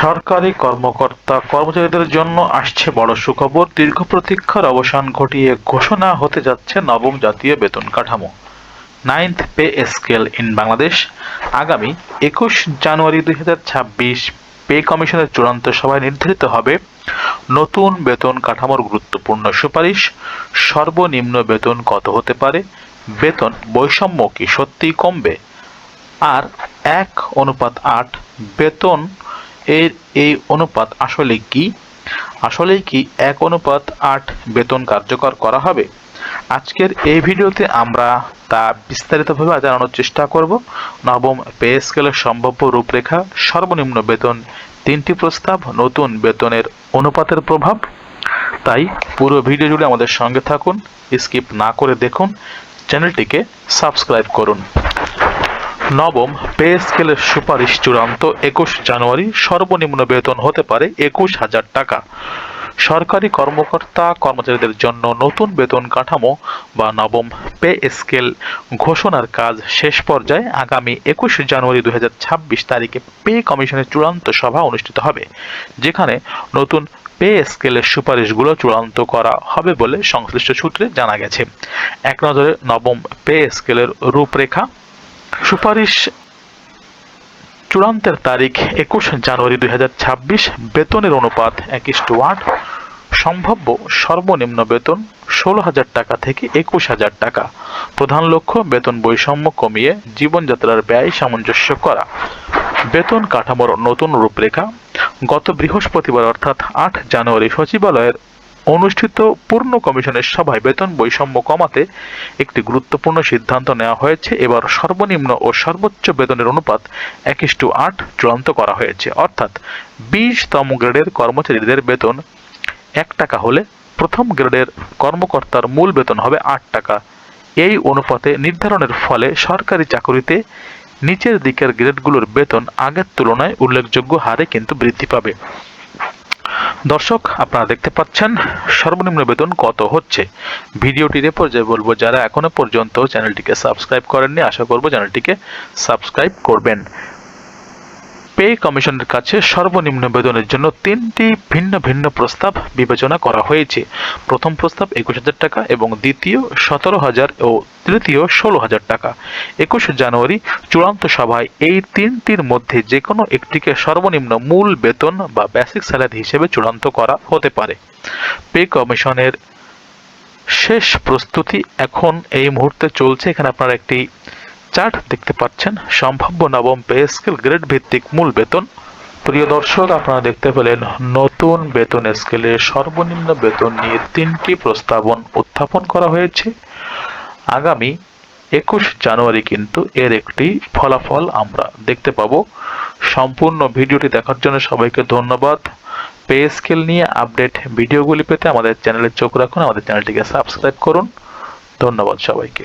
সরকারি কর্মকর্তা কর্মচারীদের জন্য আসছে বড় সুখবর। দীর্ঘ প্রতীক্ষার অবসান ঘটিয়ে ঘোষণা হতে যাচ্ছে নবম জাতীয় বেতন কাঠামো, 9th pay scale in Bangladesh. আগামী 21 জানুয়ারি 2026 পে কমিশনের চূড়ান্ত সভায় নির্ধারিত হবে নতুন বেতন কাঠামোর গুরুত্বপূর্ণ সুপারিশ। সর্বনিম্ন বেতন কত হতে পারে, বেতন বৈষম্য কি সত্যিই কমবে, আর 1:8 বেতন এর এই অনুপাত আসলেই কি 1:8 বেতন কার্যকর করা হবে? আজকের এই ভিডিওতে আমরা তা বিস্তারিতভাবে জানানোর চেষ্টা করব। নবম পে স্কেলের সম্ভাব্য রূপরেখা, সর্বনিম্ন বেতন, 3টি প্রস্তাব, নতুন বেতনের অনুপাতের প্রভাব। তাই পুরো ভিডিও জুড়ে আমাদের সঙ্গে থাকুন, স্কিপ না করে দেখুন, চ্যানেলটিকে সাবস্ক্রাইব করুন। নবম পে স্কেলের সুপারিশ চূড়ান্ত 21 জানুয়ারি। সর্বনিম্ন বেতন হতে পারে 21,000 টাকা। সরকারি কর্মকর্তা কর্মচারীদের জন্য নতুন বেতন কাঠামো বা নবম পে স্কেল ঘোষণার কাজ শেষ পর্যায়ে। আগামী 21 জানুয়ারি 2026 তারিখে পে কমিশনের চূড়ান্ত সভা অনুষ্ঠিত হবে, যেখানে নতুন পে স্কেলের সুপারিশগুলো চূড়ান্ত করা হবে বলে সংশ্লিষ্ট সূত্রে জানা গেছে। এক নজরে নবম পে স্কেলের রূপরেখা। সুপারিশ চূড়ান্তের তারিখ 21 জানুয়ারি 2026। বেতনের অনুপাত 1:8। সম্ভাব্য সর্বনিম্ন বেতন 16,000 টাকা থেকে 21,000 টাকা। প্রধান লক্ষ্য বেতন বৈষম্য কমিয়ে জীবনযাত্রার ব্যয় সামঞ্জস্য করা। বেতন কাঠামোর নতুন রূপরেখা। গত বৃহস্পতিবার অর্থাৎ 8 জানুয়ারি সচিবালয়ের অনুষ্ঠিত পূর্ণ কমিশনের সভায় বেতন বৈষম্য কমাতে একটি গুরুত্বপূর্ণ সিদ্ধান্ত নেওয়া হয়েছে। এবার সর্বনিম্ন ও সর্বোচ্চ বেতনের অনুপাত 1:8 চূড়ান্ত করা হয়েছে। অর্থাৎ 20তম গ্রেডের কর্মচারীদের বেতন 1 টাকা হলে প্রথম গ্রেডের কর্মকর্তার মূল বেতন হবে 8 টাকা। এই অনুপাতে নির্ধারণের ফলে সরকারি চাকুরিতে নিচের দিকের গ্রেডগুলোর বেতন আগের তুলনায় উল্লেখযোগ্য হারে কিন্তু বৃদ্ধি পাবে। দর্শক, আপনারা দেখতে পাচ্ছেন সর্বনিম্ন বেতন কত হচ্ছে। ভিডিওটির এ পর্যায়ে বলবো, যারা এখনো পর্যন্ত চ্যানেলটিকে সাবস্ক্রাইব করেননি, আশা করব চ্যানেলটিকে সাবস্ক্রাইব করবেন। পে কমিশনের কাছে সর্বনিম্ন বেতনের জন্য 3টি ভিন্ন ভিন্ন প্রস্তাব বিবেচনা করা হয়েছে। প্রথম প্রস্তাব 21,000 টাকা এবং দ্বিতীয় 17,000 ও তৃতীয় 16,000 টাকা। 21 জানুয়ারি চূড়ান্ত সভায় এই 3টির মধ্যে যে কোনো একটিকে সর্বনিম্ন মূল বেতন বা বেসিক স্যালারি হিসেবে চূড়ান্ত করা হতে পারে। পে কমিশনের শেষ প্রস্তুতি এখন এই মুহূর্তে চলছে। এখানে আপনারা একটি চার্ট দেখতে পাচ্ছেন, সম্ভাব্য নবম পে স্কেল গ্রেড ভিত্তিক মূল বেতন। প্রিয় দর্শক, আপনারা দেখতে পেলেন নতুন বেতন স্কেলে সর্বনিম্ন বেতন নিয়ে 3টি প্রস্তাবন উত্থাপন করা হয়েছে। আগামী 21 জানুয়ারি কিন্তু এর একটি ফলাফল আমরা দেখতে পাবো। সম্পূর্ণ ভিডিওটি দেখার জন্য সবাইকে ধন্যবাদ। পে স্কেল নিয়ে আপডেট ভিডিওগুলি পেতে আমাদের চ্যানেলে চোখ রাখুন, আমাদের চ্যানেলটিকে সাবস্ক্রাইব করুন। ধন্যবাদ সবাইকে।